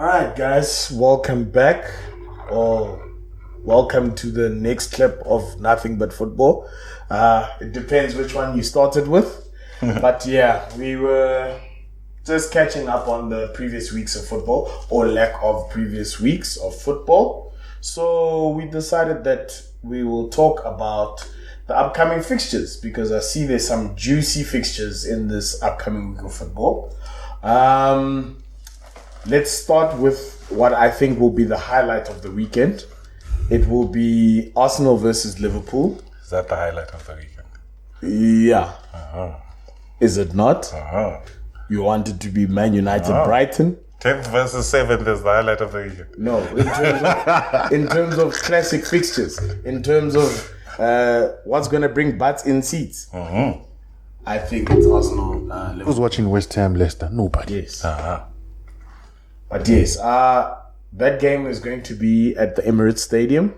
Alright guys, welcome back, or welcome to the next clip of Nothing But Football. It depends which one you started with. But yeah, we were just catching up on the previous weeks of football, or lack of previous weeks of football. So we decided that we will talk about the upcoming fixtures, because I see there's some juicy fixtures in this upcoming week of football. Let's start with what I think will be the highlight of the weekend. It will be Arsenal versus Liverpool. Is that the highlight of the weekend? Yeah. Uh-huh. Is it not? Uh-huh. You want it to be Man United Brighton? 10th versus 7th is the highlight of the weekend. No, in terms of classic fixtures, in terms of what's going to bring butts in seats. Uh-huh. I think it's Arsenal. Liverpool. Who's watching West Ham, Leicester? Nobody. Yes. Uh-huh. But yes, that game is going to be at the Emirates Stadium.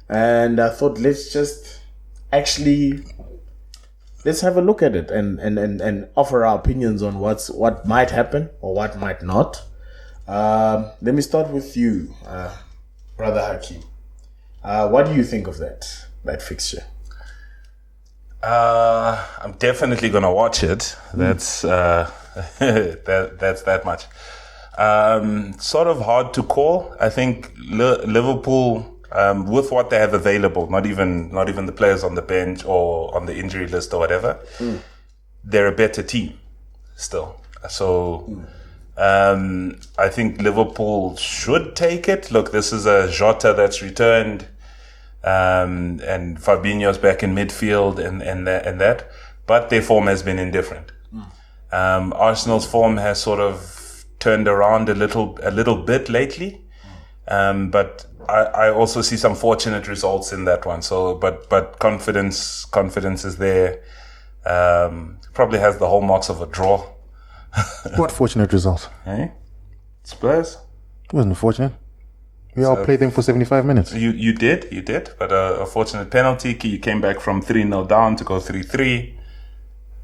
And I thought, let's have a look at it and offer our opinions on what might happen or what might not. Let me start with you, Brother Hakeem. What do you think of that fixture? I'm definitely going to watch it. That's that's that much. Sort of hard to call. I think Liverpool, with what they have available, not even the players on the bench or on the injury list or whatever, they're a better team still. So I think Liverpool should take it. Look, this is a Jota that's returned, and Fabinho's back in midfield and that. But their form has been indifferent. Arsenal's form has sort of turned around a little bit lately, but I also see some fortunate results in that one. So, but confidence is there. Probably has the hallmarks of a draw. What fortunate results? Eh? Spurs? It wasn't fortunate. We all played them for 75 minutes. You did, but a fortunate penalty. You came back from 3-0 down to go 3-3.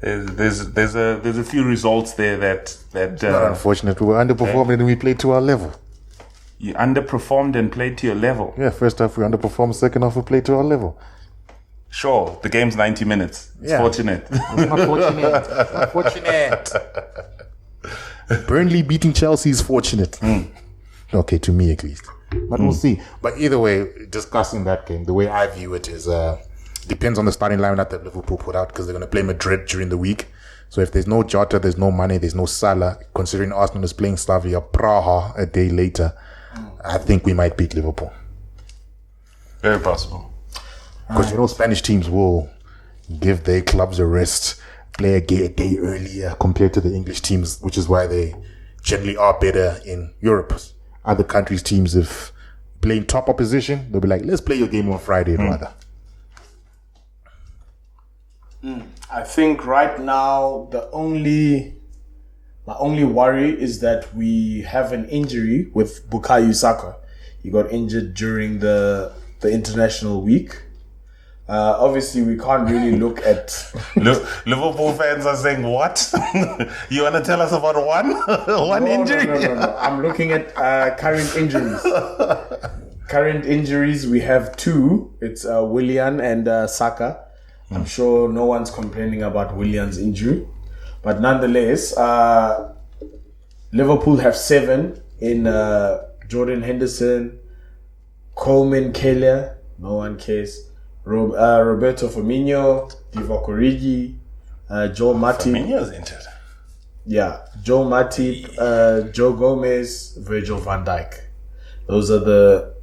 There's a few results there that not unfortunate. We were underperforming and we played to our level. You underperformed and played to your level. Yeah, first half we underperformed, second half we played to our level. Sure, the game's 90 minutes. It's fortunate. It's not fortunate. Burnley beating Chelsea is fortunate. Okay, to me at least. But we'll see. But either way, discussing that game, the way I view it is depends on the starting lineup that Liverpool put out, because they're going to play Madrid during the week. So if there's no Jota, there's no Mane, there's no Salah, considering Arsenal is playing Slavia Praha a day later, I think we might beat Liverpool. Very possible. Because Spanish teams will give their clubs a rest, play a day earlier compared to the English teams, which is why they generally are better in Europe. Other countries' teams, if playing top opposition, they'll be like, let's play your game on Friday, brother. I think right now my only worry is that we have an injury with Bukayo Saka. He got injured during the international week. Obviously, we can't really look at... Liverpool fans are saying, what? You want to tell us about one injury? No. I'm looking at current injuries. Current injuries, we have two. It's Willian and Saka. I'm sure no one's complaining about Willian's injury. But nonetheless, Liverpool have 7 in Jordan Henderson, Coleman, Keller, no one cares, Roberto Firmino, Divock Origi, Joe Matip. Firmino's injured. Yeah, Joe Matip, Joe Gomez, Virgil van Dijk. Those are the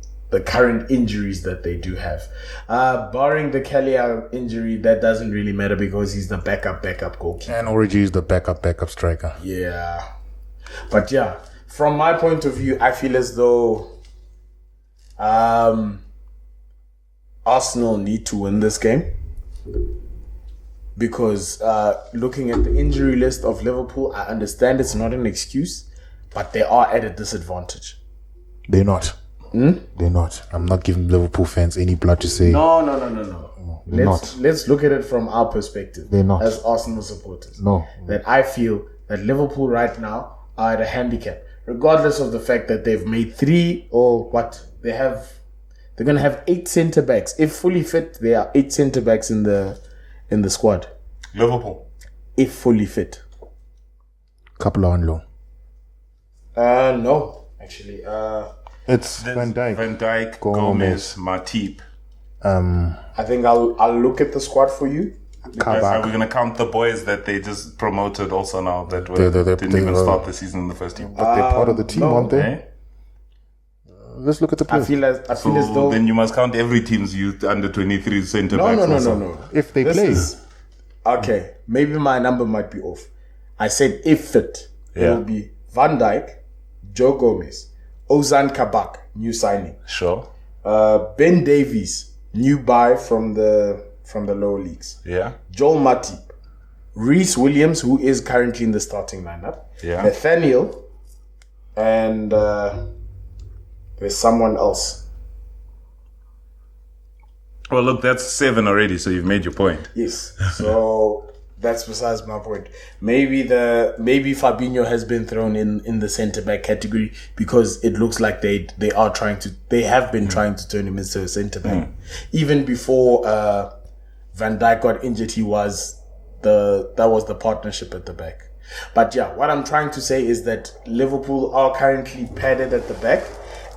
current injuries that they do have. Barring the Keller injury, that doesn't really matter because he's the backup goalkeeper. And Origi is the backup striker. Yeah. But yeah, from my point of view, I feel as though Arsenal need to win this game. Because looking at the injury list of Liverpool, I understand it's not an excuse, but they are at a disadvantage. They're not. They're not. I'm not giving Liverpool fans any blood to say. No. Not. Let's look at it from our perspective. They're not. As Arsenal supporters. No. That I feel that Liverpool right now are at a handicap. regardless of the fact that they've made 3 or what they're going to have 8 centre backs. If fully fit, there are 8 centre backs in the squad. Liverpool. If fully fit. Couple are on loan. No, actually. It's Van Dijk. Van Dijk, Gomez, Matip. I think I'll look at the squad for you. Are we going to count the boys that they just promoted also now that didn't even start the season in the first team? But they're part of the team, aren't they? Eh? Let's look at the players. I feel as though then you must count every team's youth under 23 centre backs. No. If they play. Okay, maybe my number might be off. I said if fit. It will be Van Dijk, Joe Gomez, Ozan Kabak, new signing. Sure. Ben Davies, new buy from the lower leagues. Yeah. Joel Matip, Reece Williams, who is currently in the starting lineup. Yeah. Nathaniel, and there's someone else. Well, look, that's 7 already, so you've made your point. Yes. So that's besides my point. Maybe Fabinho has been thrown in the centre back category because it looks like they have been trying to turn him into a centre back. Even before Van Dijk got injured, that was the partnership at the back. But yeah, what I'm trying to say is that Liverpool are currently padded at the back.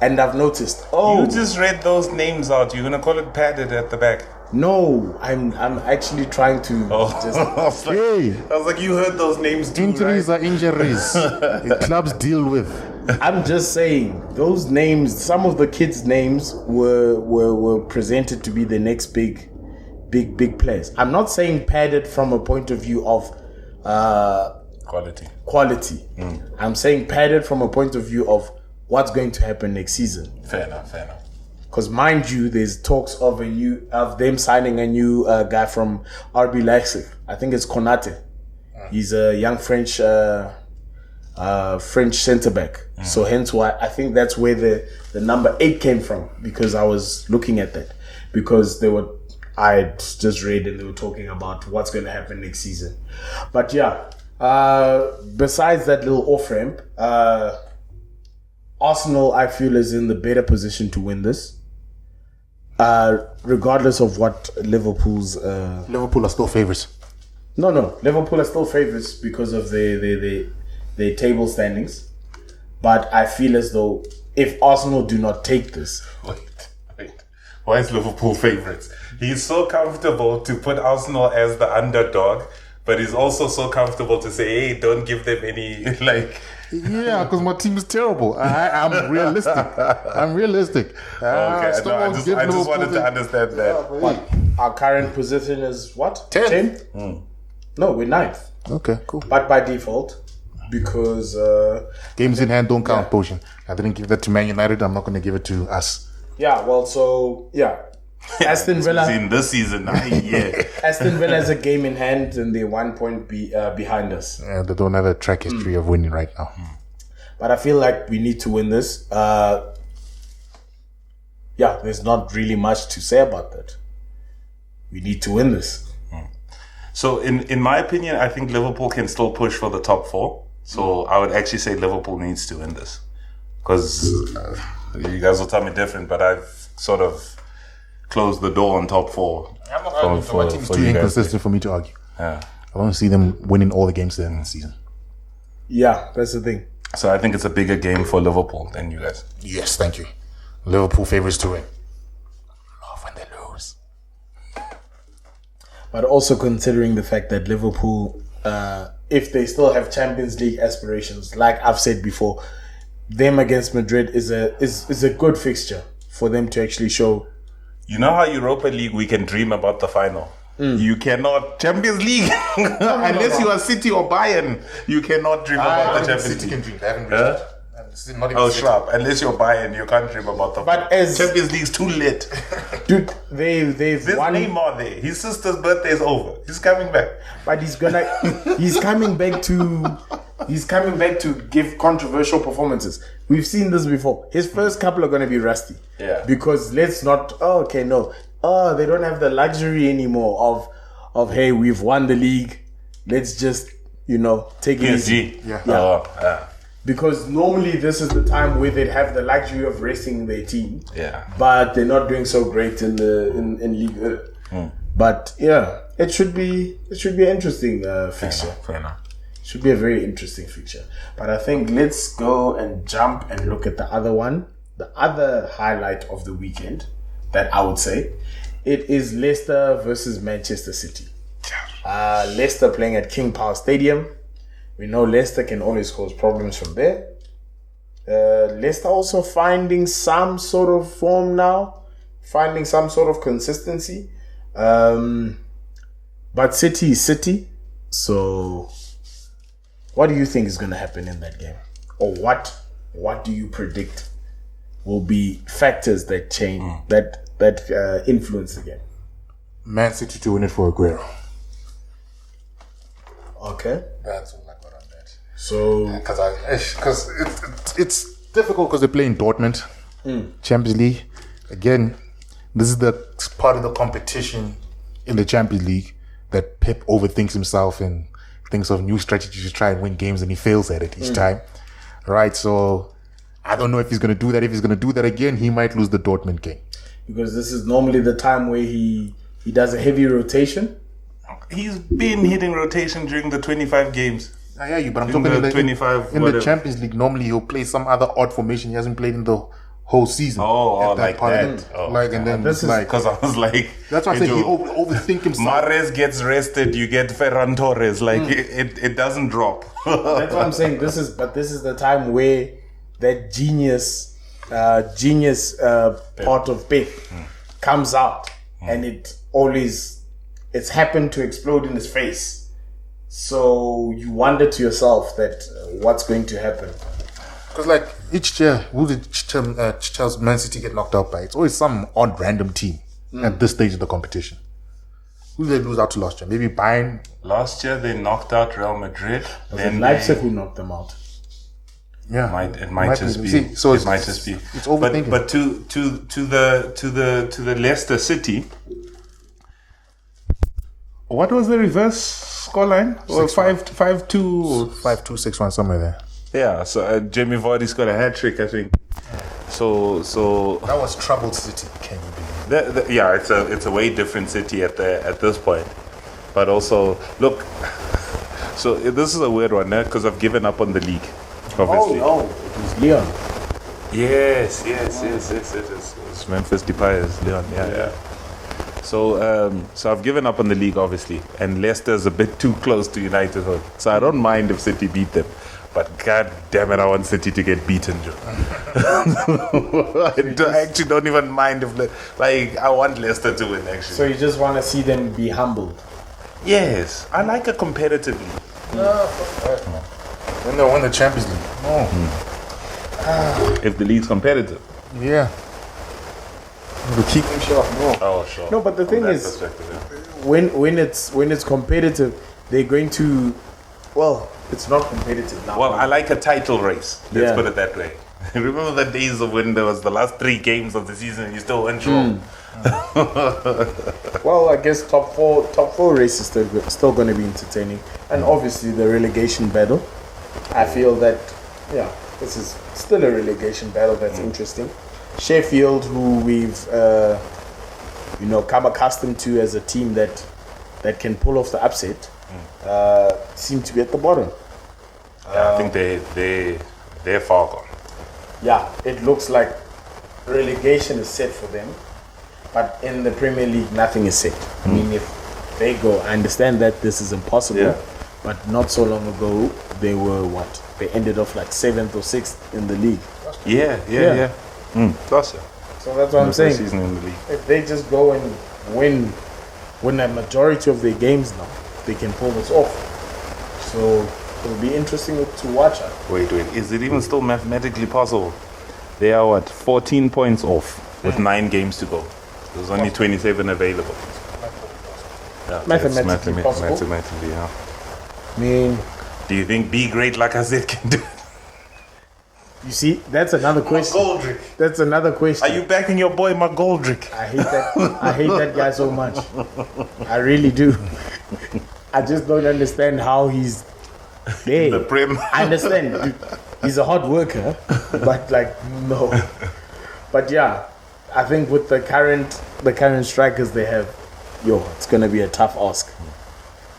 And I've noticed. You just read those names out. You're gonna call it padded at the back. No, I'm actually trying to. I was like, you heard those names too. Injuries are injuries. Clubs deal with. I'm just saying those names. Some of the kids' names were presented to be the next big players. I'm not saying padded from a point of view of quality. I'm saying padded from a point of view of what's going to happen next season. Fair enough. Because mind you, there's talks of them signing a new guy from RB Leipzig. I think it's Konate. He's a young French centre back. So hence why I think that's where the number 8 came from, because I was looking at that because I just read and they were talking about what's going to happen next season. But yeah, besides that little off ramp, Arsenal, I feel, is in the better position to win this. Regardless of what Liverpool are still favourites. No. Liverpool are still favourites because of their table standings. But I feel as though if Arsenal do not take this... Wait. Why is Liverpool favourites? He's so comfortable to put Arsenal as the underdog, but he's also so comfortable to say, hey, don't give them any, Yeah, because my team is terrible. I'm realistic. Okay, I just wanted to understand that. What? Our current position is what? 10? No, we're 9th. Okay, cool. But by default, because... games in hand don't count, Potion. I didn't give that to Man United. I'm not going to give it to us. Yeah, well, so, yeah. Aston Villa... in this season, yeah. Aston Villa has a game in hand and they're 1 point behind us. Yeah, they don't have a track history of winning right now. But I feel like we need to win this. There's not really much to say about that. We need to win this. So in my opinion, I think Liverpool can still push for the top 4. So I would actually say Liverpool needs to win this. Because you guys will tell me different, but I've sort of closed the door on top 4. I'm not arguing. My team's too inconsistent for me to argue. Yeah. I want to see them winning all the games there in the season. Yeah, that's the thing. So I think it's a bigger game for Liverpool than you guys. Yes, thank you. Liverpool favourites to win. Love when they lose. But also considering the fact that Liverpool, if they still have Champions League aspirations, like I've said before, them against Madrid is a good fixture for them to actually show. You know how Europa League we can dream about the final. You cannot Champions League unless you are City or Bayern. You cannot dream about the Champions League. City can dream. They haven't reached Shrub. Unless you're Bayern, you can't dream about the. But as Champions League's too lit, dude, they've won. There's Neymar there. His sister's birthday is over. He's coming back. But he's coming back to give controversial performances. We've seen this before. His first couple are going to be rusty. Yeah. Because let's not. They don't have the luxury anymore of hey, we've won the league. Let's just take it easy. Yeah. because normally this is the time where they'd have the luxury of resting their team. Yeah. But they're not doing so great in League. But yeah, it should be an interesting fixture. Fair enough. Should be a very interesting fixture. But I think let's go and jump and look at the other one. The other highlight of the weekend that I would say, it is Leicester versus Manchester City. Leicester playing at King Power Stadium. We know Leicester can always cause problems from there. Leicester also finding some sort of form now, finding some sort of consistency. But City is City. So what do you think is going to happen in that game? Or what do you predict will be factors that change, that influence the game? Man City to win it for Aguero. Okay. That's all I got on that. So, because it's difficult because they're playing Dortmund, Champions League. Again, this is the part of the competition in the Champions League that Pep overthinks himself and thinks of new strategies to try and win games, and he fails at it each time. Right? So, I don't know if he's going to do that. If he's going to do that again, he might lose the Dortmund game. Because this is normally the time where he does a heavy rotation. He's been hitting rotation during the 25 games. I hear you, but I'm In talking the like 25, in whatever. the Champions League. Normally, he'll play some other odd formation he hasn't played in the whole season. Oh, At like part of that. it. Oh, like, and then this it's is like Because I was like, that's why I say he overthink himself. Mahrez gets rested, you get Ferran Torres. Like it doesn't drop. That's what I'm saying. This is the time where that genius part of Pep comes out, and it's happened to explode in his face. So you wonder to yourself that what's going to happen. Because like each year, who did Chelsea Man City get knocked out by? It's always some odd random team at this stage of the competition. Who did they lose out to last year? Maybe Bayern. Last year they knocked out Real Madrid. Was it Leipzig who knocked them out? Yeah, It might just be. See, so it might just be. It's overthinking. But to the Leicester City. What was the reverse scoreline? Or 5-2. 5-2, 6-1, somewhere there. Yeah. So Jamie Vardy's got a hat trick, I think. So That was troubled City. Can you believe? yeah, it's a way different city at this point. But also, look. So this is a weird one, because I've given up on the league. Obviously. Oh, it was Leon. Yes, it is. It's Memphis Depay's Leon. Yeah. So I've given up on the league, obviously, and Leicester's a bit too close to United. So I don't mind if City beat them, but god damn it, I want City to get beaten, Joe. I actually don't even mind if, I want Leicester to win, actually. So you just want to see them be humbled. Yes, I like a competitive league. When they won the Champions League. If the league's competitive. Yeah. To keep them sharp. Oh, sure. No, but the thing From that is, perspective, yeah. when it's competitive, they're going to. Well, it's not competitive now. Well, I like a title race. Let's Yeah. put it that way. Remember the days of when there was the last 3 games of the season and you still weren't sure? Well, I guess top four race is still going to be entertaining, and obviously the relegation battle. I feel that this is still a relegation battle that's interesting. Sheffield, who we've come accustomed to as a team that can pull off the upset, seem to be at the bottom. Yeah, I think they're far gone. Yeah, it looks like relegation is set for them, but in the Premier League, nothing is set. I mean, if they go, I understand that this is impossible, but not so long ago, they were what? They ended off like 7th or 6th in the league. Yeah. That's it. So that's what I'm saying. Season in the league. If they just go and win a majority of their games now, they can pull this off. So it'll be interesting to watch. Wait. Is it even still mathematically possible? They are 14 points off with 9 games to go. There's only 27 available. Yeah, Mathematically possible. Mathematically, yeah. I mean, Do you think B Great Lacazette can do it? you see, that's another question. McGoldrick. That's another question. Are you backing your boy McGoldrick? I hate that guy so much. I really do. I just don't understand how he's there. The Prem. I understand. Dude, He's a hard worker, but like no. But yeah, I think with the current strikers they have, it's gonna be a tough ask.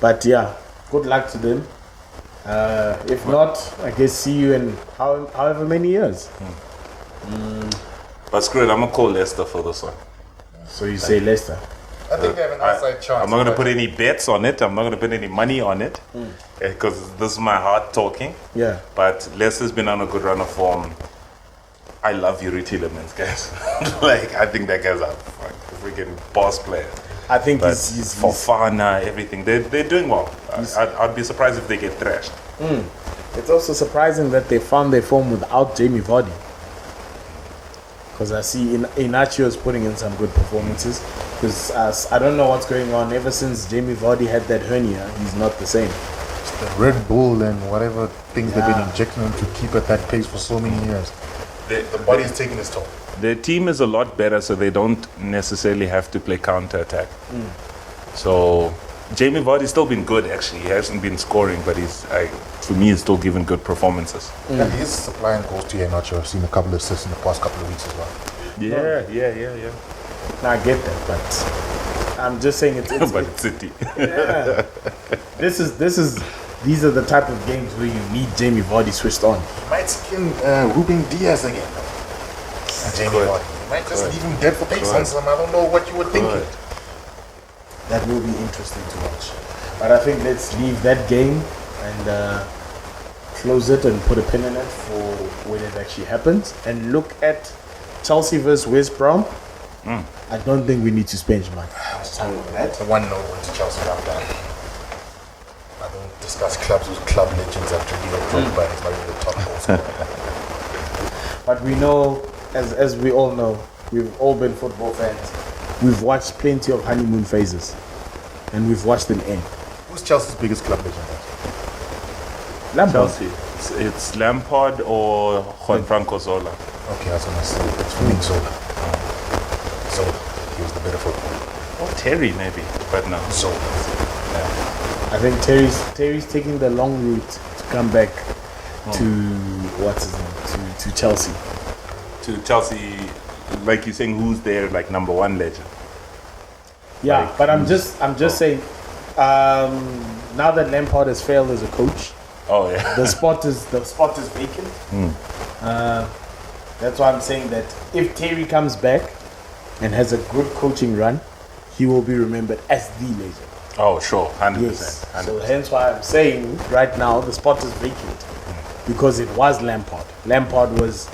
But yeah, good luck to them. If not, I guess see you in however many years. But screw it, I'm gonna call Leicester for this one. So you say Leicester? I think they have an outside chance. I'm not gonna put any bets on it. I'm not gonna put any money on it because this is my heart talking. Yeah. But Leicester's been on a good run of form. I love Yuri Tielemans, guys. Like, I think that guy's a freaking boss player. I think But he's Fofana, everything, they're doing well. I'd be surprised if they get thrashed. It's also surprising that they found their form without Jamie Vardy. Because I see Inacio is putting in some good performances. Because I don't know what's going on. Ever since Jamie Vardy had that hernia, he's not the same. It's the Red Bull and whatever things they've been injecting him to keep at that pace for so many years. The body's taking its toll. Their team is a lot better, so they don't necessarily have to play counter-attack. So Jamie Vardy's still been good, actually. He hasn't been scoring, but for me, he's still giving good performances. And he's supplying goals to Inacio. I've seen a couple of assists in the past couple of weeks as well. Yeah. Now I get that, but I'm just saying it's But it's City. yeah. These are the type of games where you need Jamie Vardy switched on. He might skin Ruben Diaz again. And Jamie Vardy. He might just leave him dead for pace on some. I don't know what you were thinking. That will be interesting to watch. But I think let's leave that game and close it and put a pin in it for when it actually happens. And look at Chelsea versus West Brom. I don't think we need to spend much time on that. It's a 1-0 win to Chelsea. I'm done. I don't discuss clubs with club legends after Didier Drogba is not even the top goal scorer. But we know, as we all know, we've all been football fans. We've watched plenty of honeymoon phases, and we've watched them end. Who's Chelsea's biggest club legend? Lampard. Chelsea. It's Lampard or Juan Franco Zola. Okay, I was gonna say it's for me Zola. Zola, he was the better footballer. Or Terry, maybe, but no. Zola. I think Terry's taking the long route to come back to what's his name to Chelsea. To Chelsea, like you're saying, who's their like number one legend? Yeah, Like, but I'm just saying. Now that Lampard has failed as a coach, Oh yeah. the spot is vacant. That's why I'm saying that if Terry comes back and has a good coaching run, he will be remembered as the legend. Oh sure, 100%. Yes. 100%. So hence why I'm saying right now the spot is vacant because it was Lampard. Lampard was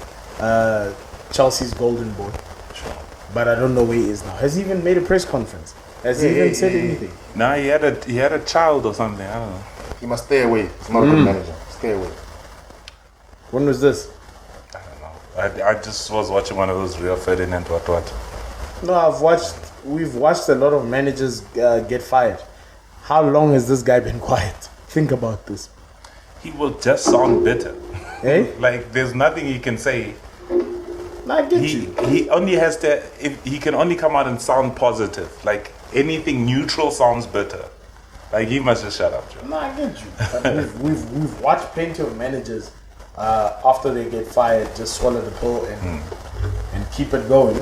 Chelsea's golden boy. Sure. But I don't know where he is now. Has he even made a press conference? Has he even said anything? Nah, he had a child or something. I don't know. He must stay away. He's not a good manager. Stay away. When was this? I don't know. I just was watching one of those Rio Ferdinand what. No, we've watched a lot of managers get fired. How long has this guy been quiet? Think about this. He will just sound bitter. Eh? Like there's nothing he can say. No, I get you. He only has to. If he can only come out and sound positive. Like anything neutral sounds bitter. Like he must just shut up, Joe. No, I get you. But we've watched plenty of managers after they get fired just swallow the pill and keep it going.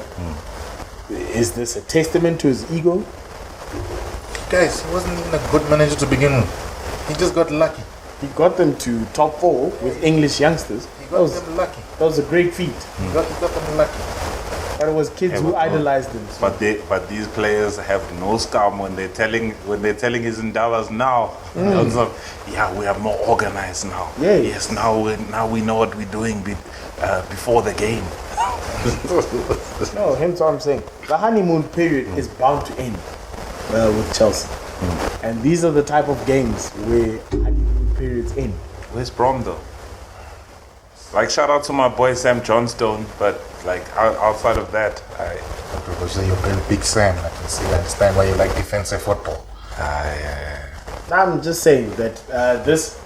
Is this a testament to his ego? Guys, he wasn't even a good manager to begin with. He just got lucky. He got them to top 4 with English youngsters. He got them lucky. That was a great feat. He got them lucky. But it was kids who idolized him. So. But these players have no scum when they're telling his Ndawas now. Yeah, we are more organized now. Yeah. Yes, now we know what we're doing before the game. No, hence what I'm saying. The honeymoon period is bound to end with Chelsea. And these are the type of games where honeymoon periods end. Where's Brom though? Like shout out to my boy Sam Johnstone, but like outside of that, Because you're a big Sam. I can see, understand why you like defensive football. I'm just saying that this,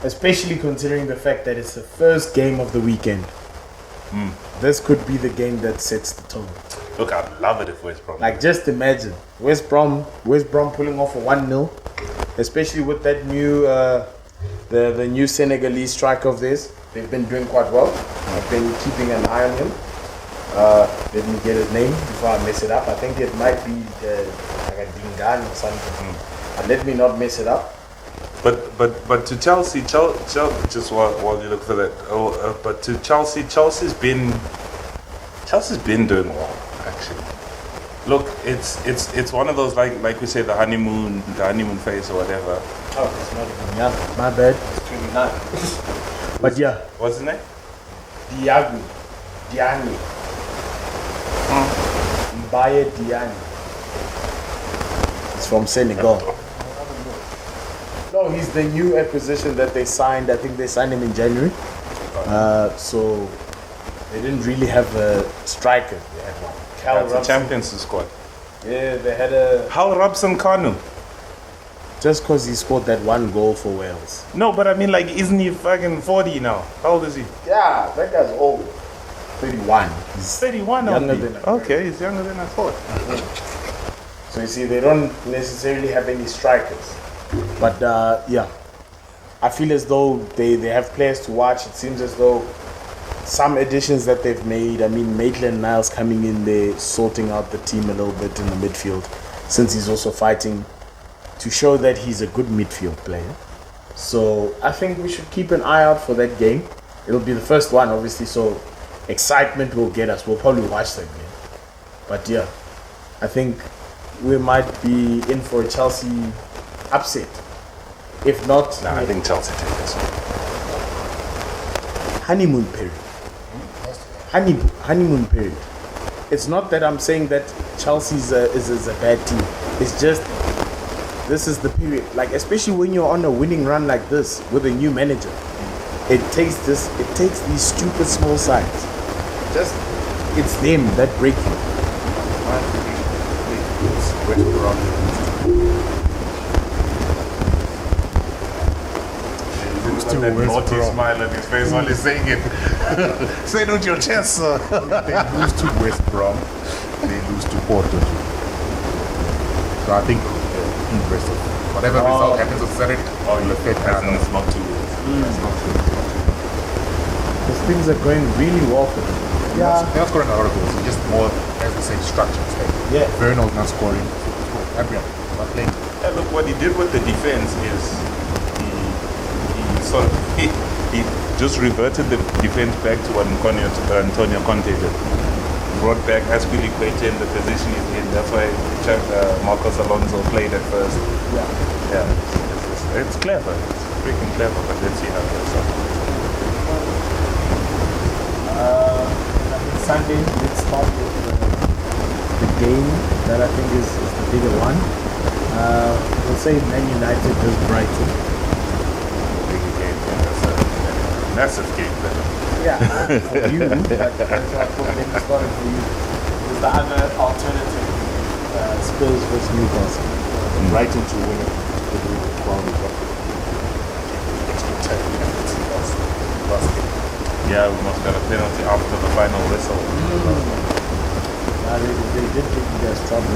especially considering the fact that it's the first game of the weekend, this could be the game that sets the tone. Look, I'd love it if West Brom. Like just imagine West Brom pulling off a 1-0, especially with that new the new Senegalese striker of theirs. they've been doing quite well. I've been keeping an eye on him. Let me get his name before I mess it up. I think it might be like a Dingan or something. Let me not mess it up. But to Chelsea, just while you look for that. But to Chelsea's been doing well actually. Look, it's one of those like we say the honeymoon phase or whatever. Oh, it's not even young. My bad. It's 29. But yeah. What's his name? Diani. Mbaye Diani. It's from Senegal. No, he's the new acquisition that they signed. I think they signed him in January. So they didn't really have a striker. They had one. That's a Champions squad. Yeah, they had a... Hal Robson Kanu. Just because he scored that one goal for Wales. No, but I mean, like, isn't he fucking 40 now? How old is he? Yeah, that guy's old. 31. He's 31 younger only. than I Okay, he's younger than I thought. So you see, they don't necessarily have any strikers. But yeah, I feel as though they have players to watch. It seems as though some additions that they've made, I mean, Maitland-Niles coming in there, sorting out the team a little bit in the midfield, since he's also fighting to show that he's a good midfield player. So I think we should keep an eye out for that game. It'll be the first one, obviously, so excitement will get us. We'll probably watch that game. But yeah, I think we might be in for a Chelsea upset. If not... Nah, I think Chelsea take this one. Honeymoon period. Honeymoon period. It's not that I'm saying that Chelsea is a bad team. It's just this is the period. Like, especially when you're on a winning run like this with a new manager, it takes these stupid small sides. It's them that break you. That naughty smile on his face while he's saying it. Say it with your chest, sir. They lose to West Brom. They lose to Porto. So I think impressive. Whatever result happens with Saturday, you fit it's not too good. It's not too good. Because things are going really well for them. Yeah. They're not scoring a lot of goals. It's just more, as they say, structure. Yeah. Vernal's not scoring. Gabriel not playing. Yeah, look, what he did with the defense is he just reverted the defense back to what Antonio Conte did. Brought back Aspilicueta in the position he's in. That's why Marcos Alonso played at first. Yeah. It's clever. It's freaking clever. But let's see how it goes on. Sunday, let's start with the game that I think is the bigger one. We'll say Man United does Brighton. Massive game then. Yeah, for you, but that's why I thought maybe started for you. There's the other alternative, Spurs versus Newcastle. Brighton to win it. Yeah, we must got a penalty after the final whistle. Yeah, they did give you guys trouble.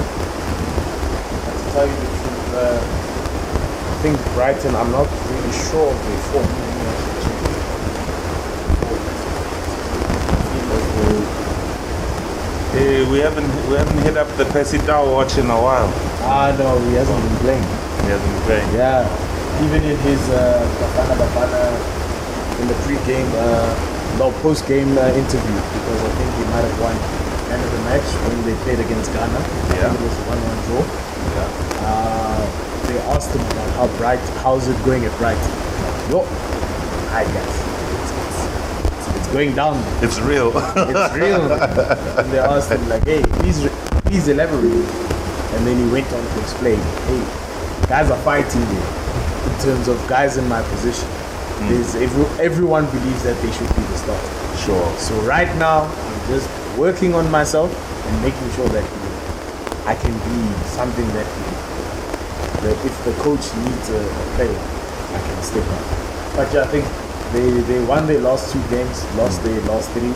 But to tell you the truth, I think Brighton, I'm not really sure of their form. We haven't hit up the Pesitao watch in a while. No, he hasn't been playing. He hasn't been playing. Yeah, even in his Bafana Bafana in the pre-game, post-game interview, because I think he might have won end of the match when they played against Ghana. I think it was 1-1 draw. Yeah. They asked him about how's it going at Brighton. Yo, hi guys. It's going down. It's real. It's real. And they asked him like, hey, please elaborate. And then he went on to explain, hey, guys are fighting here in terms of guys in my position. There's everyone believes that they should be the starter. Sure. So right now, I'm just working on myself and making sure that I can be something that if the coach needs a player, I can step up. But yeah, I think they won their last 2 games, lost their last 3.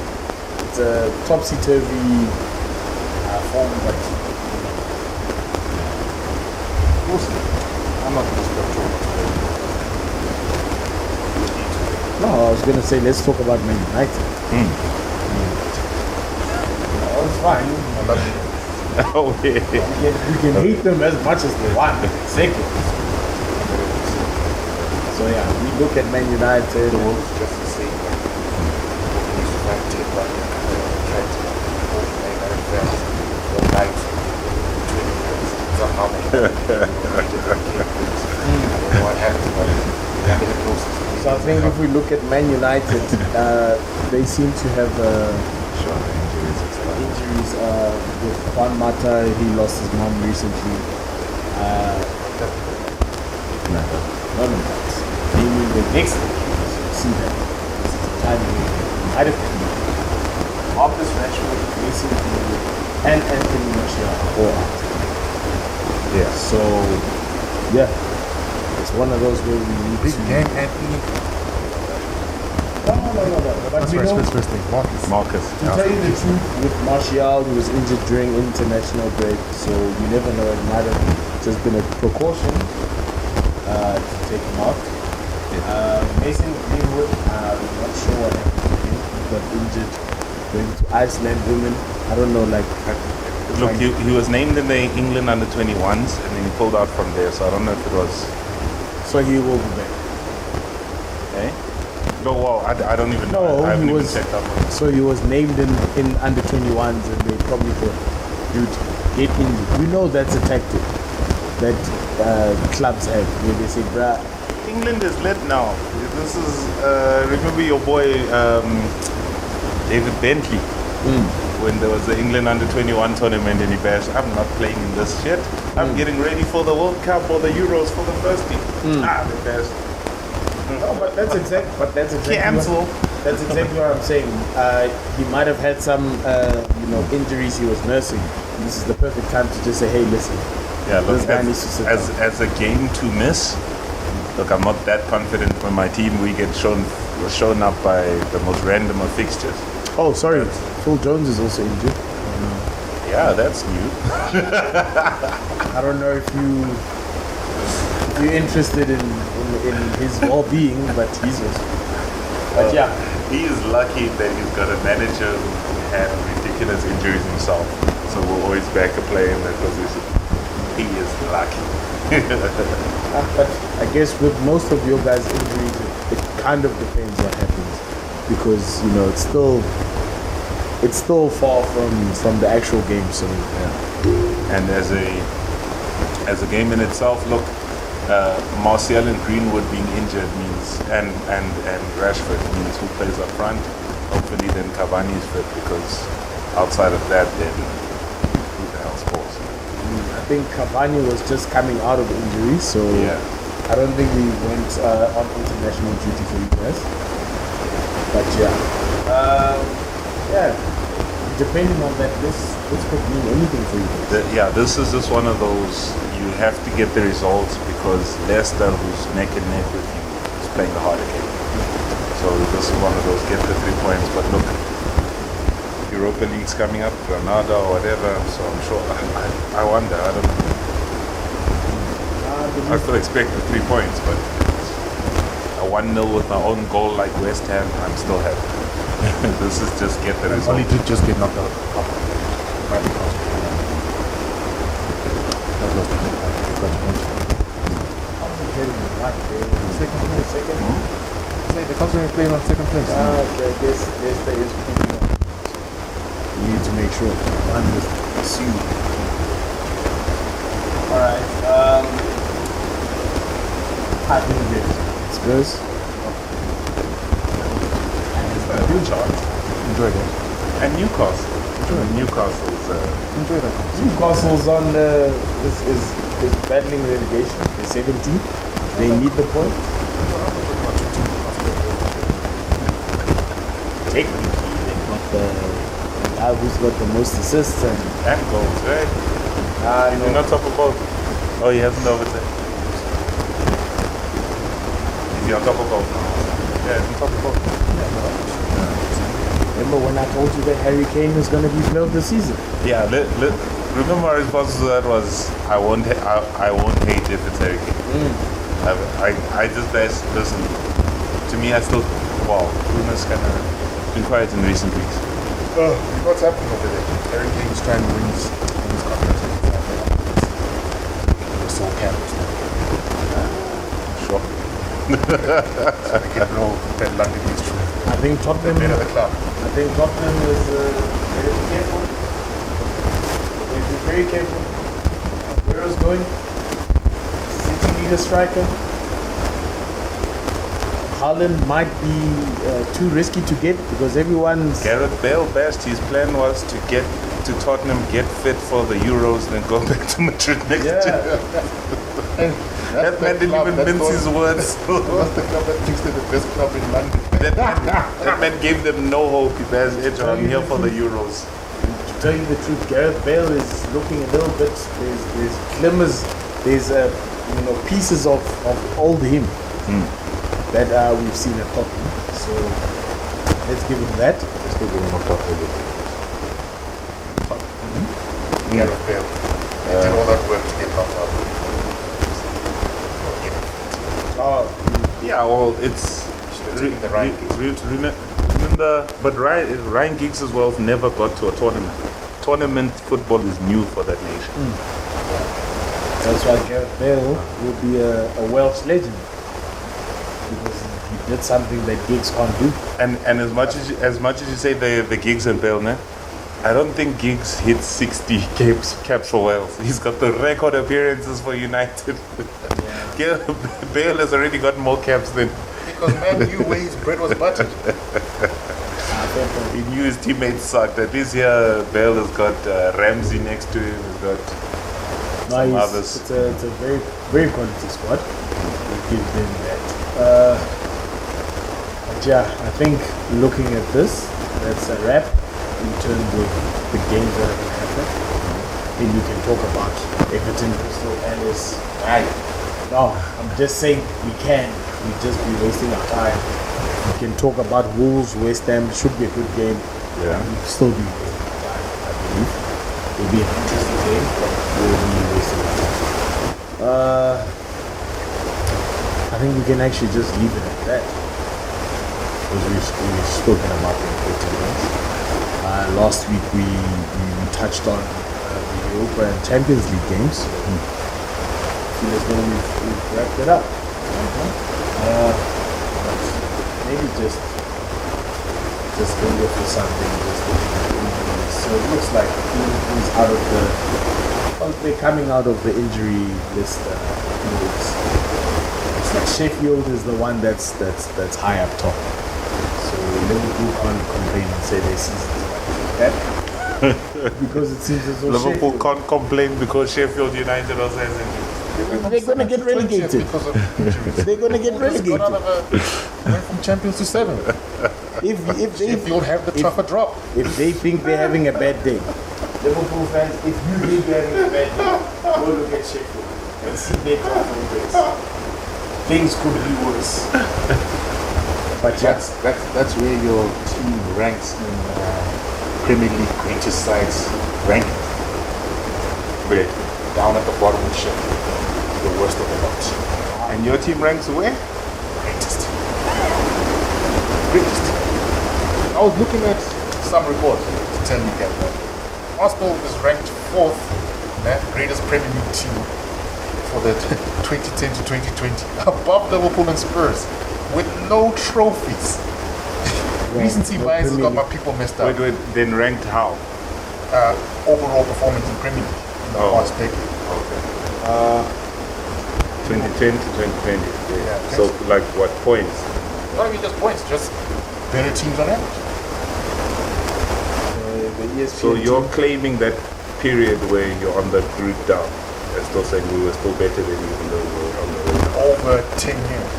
It's a topsy-turvy form, but we'll see. I'm not going to spend too much. No, I was going to say, let's talk about Man United. Oh, it's fine. Oh, yeah. You can hate them as much as they want. Exactly. So yeah, we look at Man United. The world's just the same. We used to fight to but tried to make our friends the night 20 minutes. Somehow they what happened, but we have the closest. So I think if we look at Man United, they seem to have injuries. With Juan Mata, he lost his mom recently. None of that. Maybe the next thing you see that this is the time we might have been Marcus Rashford, Mason Greenwood, and Anthony Martial are all out. Yeah. So yeah, it's one of those where we need Big to. game, Anthony. No. But we know, First thing, Marcus. to tell you the truth, with Martial, he was injured during international break, so you never know. It might have just been a precaution to take him out. Mason Greenwood, I'm not sure what happened to him. He got injured going to Iceland women. I don't know, like. Look, he was named in the England under-21s, and then he pulled out from there, so I don't know if it was... So he will be back. Eh? No, well, I don't even know. No, I haven't he even was. checked up on it. So he was named in under-21s, and they probably thought, dude, get injured. We know that's a tactic that clubs have, where they say, bruh. England is lit now. This is, remember your boy David Bentley, when there was the England under-21 tournament and he bashed, I'm not playing in this shit. I'm getting ready for the World Cup or the Euros for the first team. They bashed. No, but that's exactly. Cancel. That's exactly what I'm saying. He might have had some, injuries he was nursing. This is the perfect time to just say, hey, listen. Yeah, look, this guy needs to sit down. as a game to miss, look, I'm not that confident when my team we get shown up by the most random of fixtures. Oh, sorry. Phil Jones is also injured. Yeah, that's new. I don't know if you're interested in his well-being, but he's also. But yeah, He is lucky that he's got a manager who had ridiculous injuries himself. So we'll always back a player in that position. He is lucky. but I guess with most of your guys' injuries, it kind of depends what happens, because it's still far from the actual game. So yeah. And as a game in itself, look, Martial and Greenwood being injured means, and Rashford means who plays up front. Hopefully then Cavani is fit, because outside of that, then who the hell scores? I think Cavani was just coming out of injury, so Yeah. I don't think we went on international duty for you guys. But depending on that, this could mean anything for you guys. This is just one of those, you have to get the results, because Leicester, who's neck and neck with you, is playing the harder game. So this is one of those, get the 3 points. But look, Europa League's coming up, Granada or whatever, so I'm sure, I wonder, I don't know. I still expect the 3 points, but a 1-0 with my own goal like West Ham, I'm still happy. This is just get the result. Only did just get knocked out. The country playing on second place. Okay, this is pretty much. We need to make sure one is assumed. Alright, I think this Spurs. A huge chance. Enjoy that. And Newcastle's Enjoy that. Newcastle's on is battling relegation. They're 17th. They need the point. Technically, they've got the guy who's got the most assists and goals, right? He's not top of both. Oh, he hasn't overtaken. Is he on top of both now? Yeah, he's on top of both. Remember when I told you that Harry Kane was going to be player of the season? Yeah, remember my response to that was, I won't hate if it's Harry Kane. I just listen. To me, I still wow, Bruno's kind of been quiet in recent weeks. What's happening over there? Harry Kane's trying to win his contract. So campus. Sure. So they can know that London is true. I think Tottenham. They're the club. I think Tottenham is very careful. They've been very careful. Aguero's going. City need a striker. Haaland might be too risky to get because everyone's. Gareth Bale best. His plan was to get to Tottenham, get fit for the Euros, then go back to Madrid next year. That man didn't even mince his words. That's the club that thinks they're the best club in London. That man gave them no hope. He bears edge on here for the Euros. To tell you the truth, Gareth Bale is looking a little bit. There's glimmers. There's pieces of old him that we've seen at Tottenham. So let's give him that. Let's give him a Tottenham. Gareth Bale. They did all that work to get knocked out. Yeah, well, it's the Ryan remember, but Ryan Giggs' wealth never got to a tournament. Tournament football is new for that nation. That's why Gareth Bale will be a Welsh legend because he did something that Giggs can't do. And as much as you say the Giggs and Bale, ne? I don't think Giggs hit 60 caps for Wales. He's got the record appearances for United. Bale has already got more caps than. Because man knew where his bread was buttered. He knew his teammates sucked. At least here, Bale has got Ramsey next to him. He's got some others. It's a very, very quality squad. We'll give them that. But yeah, I think looking at this, that's a wrap in terms of the games that are going to happen. Then you can talk about Everton, Crystal Palace. No, I'm just saying we just be wasting our time. We can talk about Wolves, West Ham. Should be a good game. Yeah. We'll still be wasting our time, I believe. It'll be an interesting game, but we'll be wasting our time. I think we can actually just leave it at that. Because we've spoken about the important games. Last week we touched on the Europa and Champions League games. We've wrapped it up. But maybe just go look for something. So it looks like Liverpool's out of they're coming out of the injury list. It's like Sheffield is the one that's high up top. So Liverpool can't complain and say their season's like that. Because it seems as though Liverpool can't complain because Sheffield United also has injuries. They're going to get relegated. They're going to get relegated. Went from champions to 7. If you'll have the tougher drop. If they think they're having a bad day, Liverpool fans, if you think they're having a bad day, go look at Sheffield and see their drop. Things could be worse. But that's where your team ranks in Premier League greatest sides ranking. Where? Down at the bottom of Sheffield. The worst of the lot. And your team ranks where? Greatest. I was looking at some reports to tell you that Arsenal is ranked 4th greatest Premier League team for the 2010 to 2020, above Liverpool and Spurs, with no trophies. Recency bias has got my people messed up. Wait, then ranked how? Overall performance in Premier League in the past decade. Okay. 2010 to 2020. Yeah. So, like, what points? Not even just points, just better teams on average. So you're claiming that period where you're on the route down, and still saying we were still better than you even though we were on the way down. Over 10 years.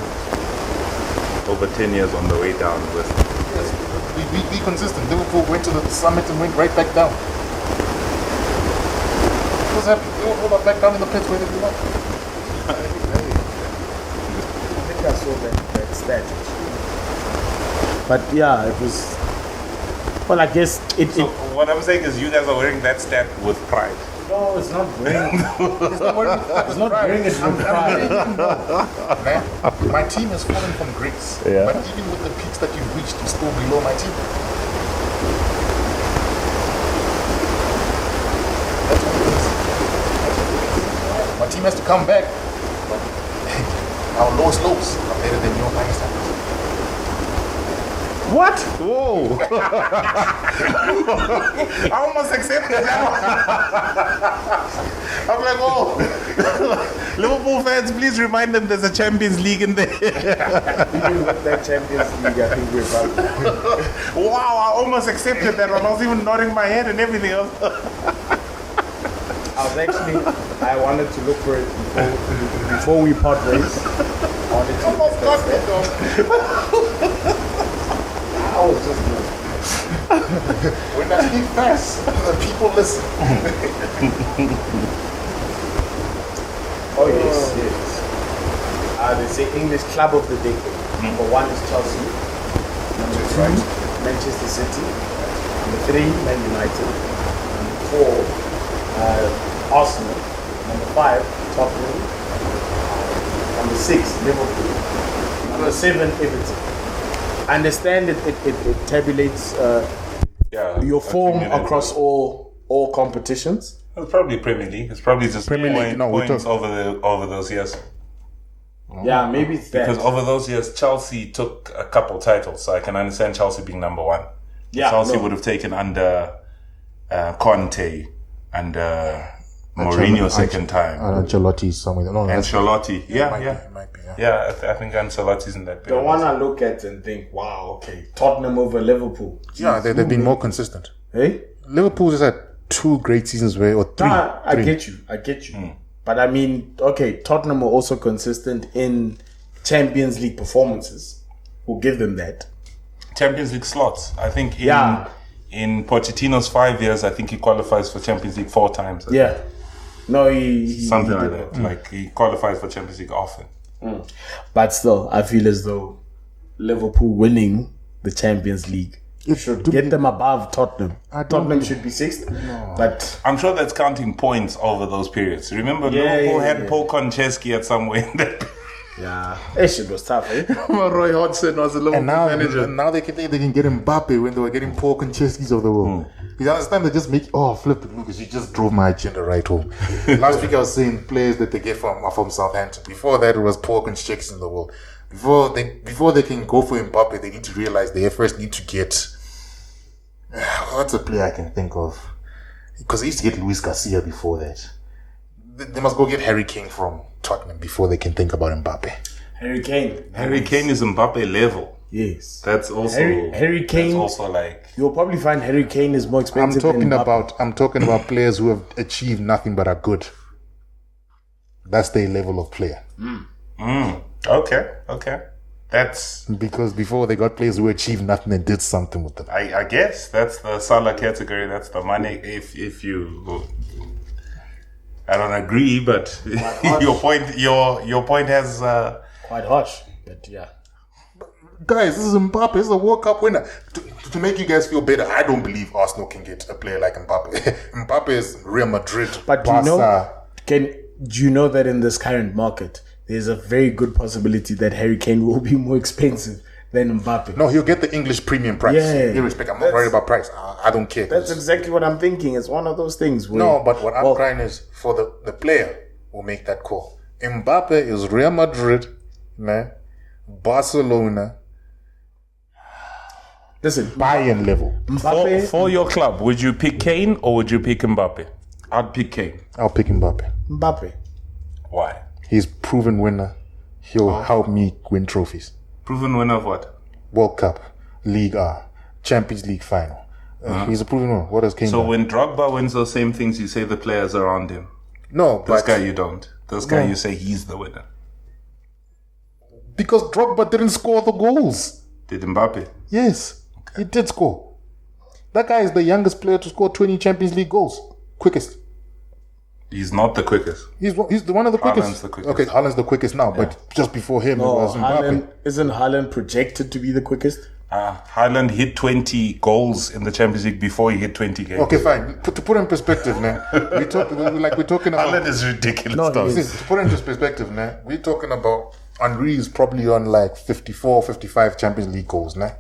Over 10 years on the way down with. Yes, be consistent. Liverpool went to the summit and went right back down. What's happening? Liverpool are back down in the pits where they belong. I think I saw that stat. But yeah, it was. Well, I guess it. So what I'm saying is, you guys are wearing that stat with pride. No, it's not bringing. It's not bringing it from pride. Man, my team has fallen from grace. Yeah. But even with the peaks that you've reached, you're still below my team. That's what it is. My team has to come back. But our low slopes are better than your highest highs. What? Whoa! I almost accepted that one. I'm like, oh, Liverpool fans, please remind them there's a Champions League in there. Even with that Champions League, I think we're back. Wow, I almost accepted that one. I was even nodding my head and everything else. I wanted to look for it before we part ways. I wanted to Almost got me, though. I was just good. When I speak fast, the people listen. Oh yes. They say English club of the decade. Number 1 is Chelsea. Number 2, Manchester City. Number 3, Man United. Number 4, Arsenal. Number 5, Tottenham. Number 6, Liverpool. Number 7, Everton. I understand it tabulates your form across all competitions. It's probably Premier League. It's probably just Premier League. No, points over those years. Yeah, maybe it's that. Because over those years, Chelsea took a couple titles, so I can understand Chelsea being number 1. Yeah, Chelsea would have taken under Conte and Mourinho second time. Ancelotti somewhere. No, Ancelotti. It might be. I think Ancelotti's in that the period. one I look at and think, wow, okay, Tottenham over Liverpool. Yeah, they've been more consistent. Hey? Liverpool just had 2 great seasons or 3. Nah, I get you. But I mean, okay, Tottenham were also consistent in Champions League performances. We'll give them that. Champions League slots. I think in Pochettino's 5 years, I think he qualifies for Champions League 4 times. Yeah. No, he Something like that. Like he qualifies for Champions League often. But still, I feel as though Liverpool winning the Champions League should get them above Tottenham. Tottenham should be 6th. No. But I'm sure that's counting points over those periods. Remember, Liverpool had Paul Konchesky at somewhere in that. Yeah, that shit was tough, eh? Roy Hodgson was a Liverpool manager. And now they can get Mbappe when they were getting Paul Konchesky's of the world. You understand? They just make flip it, Lucas. You just drove my agenda right home. Last week I was saying players that they get from Southampton. Before that it was Paul Konchesky's in the world. Before they can go for Mbappe, they need to realize they first need to get. What's a player I can think of? Because they used to get Luis Garcia before that. They must go get Harry Kane from Tottenham before they can think about Mbappe. Harry Kane is Mbappe level. Yes. That's also Harry Kane. That's also like you'll probably find Harry Kane is more expensive. I'm talking about players who have achieved nothing but are good. That's their level of player. Okay. That's because before they got players who achieved nothing and did something with them. I guess that's the Salah category. That's the money. If you, I don't agree, but your point has quite harsh. But yeah, guys, this is Mbappe. This is a World Cup winner. To make you guys feel better, I don't believe Arsenal can get a player like Mbappe. Mbappe is Real Madrid. But do you know that in this current market, there's a very good possibility that Harry Kane will be more expensive than Mbappe. No, he'll get the English premium price. Yeah. Irrespective. I'm not worried about price. I don't care. That's exactly what I'm thinking. It's one of those things. No, but what I'm crying is for the player who make that call. Mbappe is Real Madrid, man, Barcelona. Listen, Bayern level. Mbappe, for your club, would you pick Kane or would you pick Mbappe? I'd pick Kane. I'll pick Mbappe. Why? He's proven winner. He'll help me win trophies. Proven winner of what? World Cup, League R, Champions League final. He's a proven winner. What does Kane do? When Drogba wins those same things, you say the players around him. No, this guy you don't. This guy you say he's the winner. Because Drogba didn't score the goals. Did Mbappe? Yes, he did score. That guy is the youngest player to score 20 Champions League goals. Quickest. He's not the quickest. He's one of the quickest. Haaland's the quickest. Okay, Haaland's the quickest now, but just before him it was Mbappe. Isn't Haaland projected to be the quickest? Haaland hit 20 goals in the Champions League before he hit 20 games. Okay, fine. To put it in perspective, now, we're talking about. Haaland is ridiculous. No, though. To put it into perspective, now, we're talking about Henry is probably on like 54, 55 Champions League goals, now.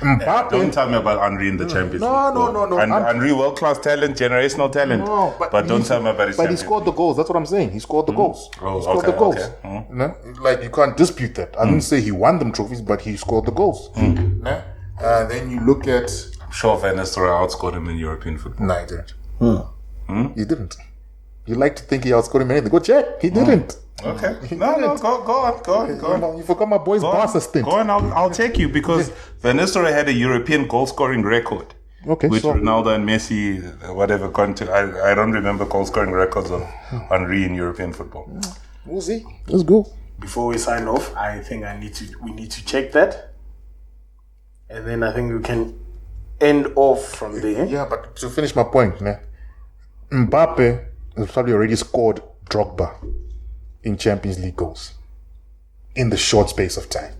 Mbappe, Don't tell me about Henry in the Champions League. No. Henry, world-class talent, generational talent. No, but don't tell me about his But he Champions scored the goals. That's what I'm saying. He scored the goals. Oh, He scored okay, the goals. okay. You know? Like, you can't dispute that. I didn't say he won them trophies, but he scored the goals. Nah? Then you look at... I'm sure Van Nistelrooy outscored him in European football. No, he didn't. He didn't. You like to think he outscored him in anything. Go check. He didn't. Okay. No, go on. You forgot my boy's Barca stint. Go on, I'll take you because Van Nistelrooy had a European goal-scoring record. Okay, Which so... Ronaldo and Messi, whatever, I don't remember goal-scoring records of Henry in European football. We'll see. Let's go. Before we sign off, I think we need to check that. And then I think we can end off from there. Yeah, but to finish my point, Mbappe has probably already scored Drogba in Champions League goals in the short space of time.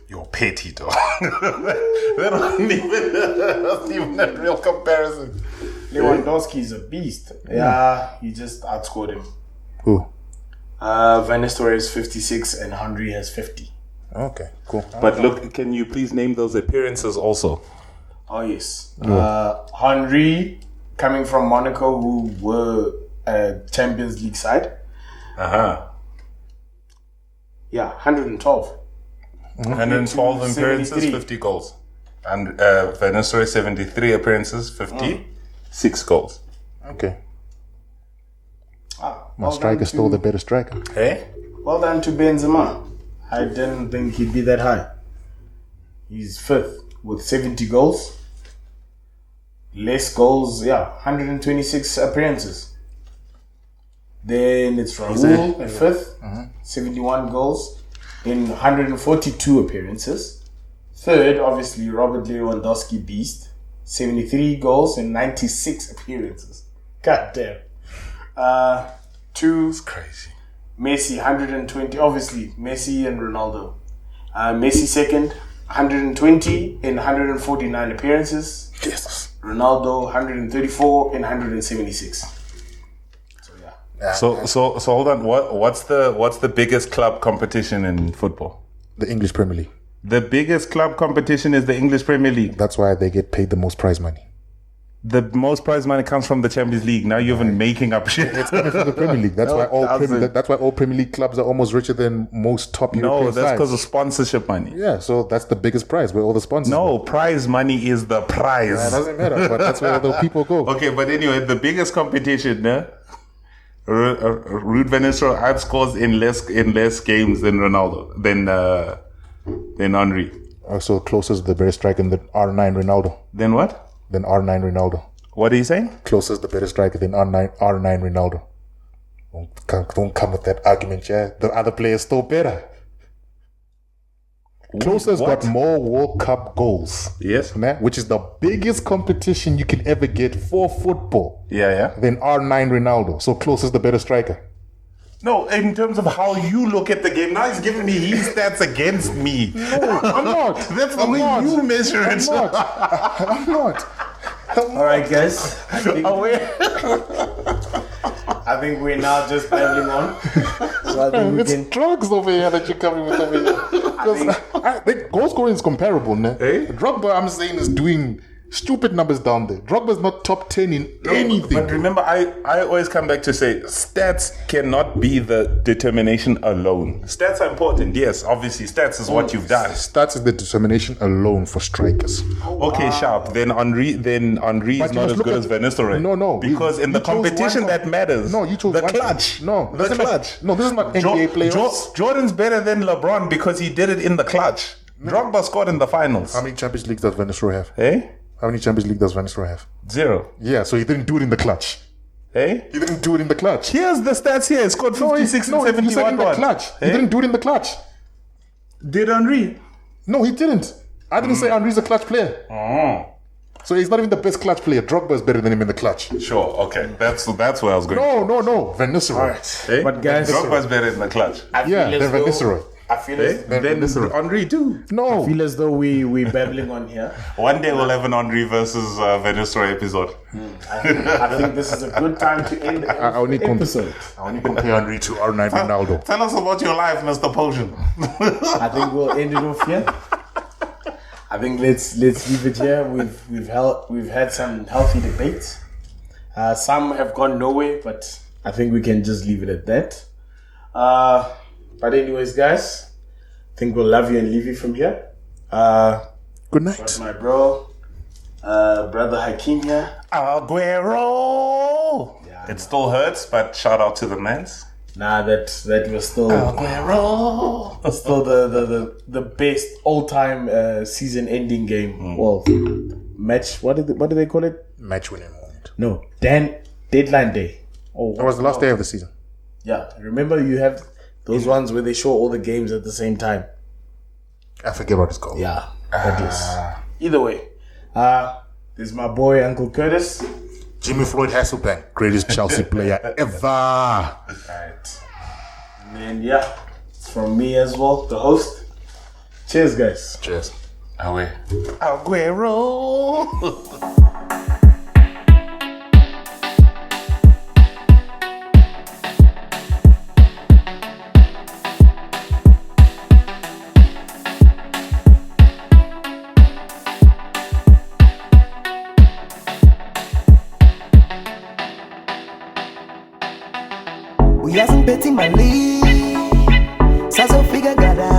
You're petty, though. That's not even a real comparison. Lewandowski is a beast. Yeah, he just outscored him. Who? Van Nistelrooy is 56 and Henry has 50. Okay, cool. But look, can you please name those appearances also? Oh, yes. Henry, coming from Monaco, who were a Champions League side. Yeah, 112. 112 appearances, 73. 50 goals. And Van Nistelrooy, 73 appearances, 56 goals. Okay. Ah, My striker stole the better striker. Hey? Well done to Benzema. I didn't think he'd be that high. He's fifth with 70 goals. Less goals, 126 appearances. Then it's Raul at fifth, 71 goals in 142 appearances. Third, obviously, Robert Lewandowski beast, 73 goals in 96 appearances. God damn. Two, It's crazy. Messi, 120. Obviously, Messi and Ronaldo. Messi second, 120 in 149 appearances. Jesus. Ronaldo, 134 in 176. So, yeah. So hold on. What's the biggest club competition in football? The English Premier League. The biggest club competition is the English Premier League. That's why they get paid the most prize money. The most prize money comes from the Champions League. Now you're even making up shit. It's coming from the Premier League. That's why all Premier League clubs are almost richer than most top European No, that's sides. because of sponsorship money. Yeah, so that's the biggest prize where all the sponsors. No, prize money is the prize. It doesn't matter, but that's where the people go. Okay, but anyway, the biggest competition, Ruud van Nistelrooy outscores in less games than Ronaldo, than Henry. So closest the better striker than R9 Ronaldo. Then what? Than R9 Ronaldo. What are you saying? Closest the better striker than R9 Ronaldo. Don't come with that argument, yeah. The other player's still better. Closest What? got more World Cup goals. Yes. Which is the biggest competition you can ever get for football. Yeah. Than R9 Ronaldo. So closest the better striker. No, in terms of how you look at the game, now he's giving me his stats against me. No, I'm not. That's the way you measure it. I'm not. All right, guys. I think we're now just babbling on. So I think we It's can. drugs over here that you're coming with over here. Because the goal scoring is comparable, ne? Eh? Drogba, I'm saying, is doing stupid numbers down there. Drogba's not top 10 in anything. But remember, I always come back to say stats cannot be the determination alone. Stats are important, yes. Obviously, stats is what you've done. Stats is the determination alone for strikers. Okay, sharp. Then Henry is But you not must as look good at- as Van Nistelrooy. No. Because in the You chose competition one that matters. No, you chose the one. clutch. No, the clutch. No, this is not NBA playoffs. Jordan's better than LeBron because he did it in the clutch. Drogba scored in the finals. How many Champions Leagues does Van Nistelrooy have? Hey? How many Champions League does Van Nistelrooy have? 0. Yeah, so he didn't do it in the clutch. Hey? He didn't do it in the clutch. Here's the stats here. He scored 56 and you 71. said in the clutch. He didn't do it in the clutch. Did Henry? No, he didn't. I didn't say Henry's a clutch player. Oh. So he's not even the best clutch player. Drogba is better than him in the clutch. Sure, okay. That's where I was going. No. Van Nistelrooy. Hey? But guys, Drogba's better in the clutch. Yeah, Let's then Van go. Nistelrooy. I feel as Then Henry too. I No. feel as though we're babbling on here. One day we'll have an Henry versus Venezuela episode. I think this is a good time to end the I only episode. I only compare Henry to R9 Ronaldo. Tell us about your life, Mr. Potion. I think we'll end it off here. I think let's leave it here. We've had some healthy debates. Some have gone nowhere, but I think we can just leave it at that. But anyways, guys, I think we'll love you and leave you from here. Good night. That's my bro, brother Hakeem here. Aguero! Yeah, It still hurts, but shout out to the mans. Nah, that was still Aguero! still the best all-time season-ending game. Well, match. What do they call it? Match winning moment. No, deadline day. Oh, That was the last day of the season. yeah. Remember, you have those ones where they show all the games at the same time. I forget what it's called. Yeah, that is. Either way, this is my boy Uncle Curtis. Jimmy Floyd Hasselbank, greatest Chelsea player ever. Right. And then yeah, it's from me as well, the host. Cheers, guys. Cheers. Aguero! Uyazi mpeti mali sasa ufiga gada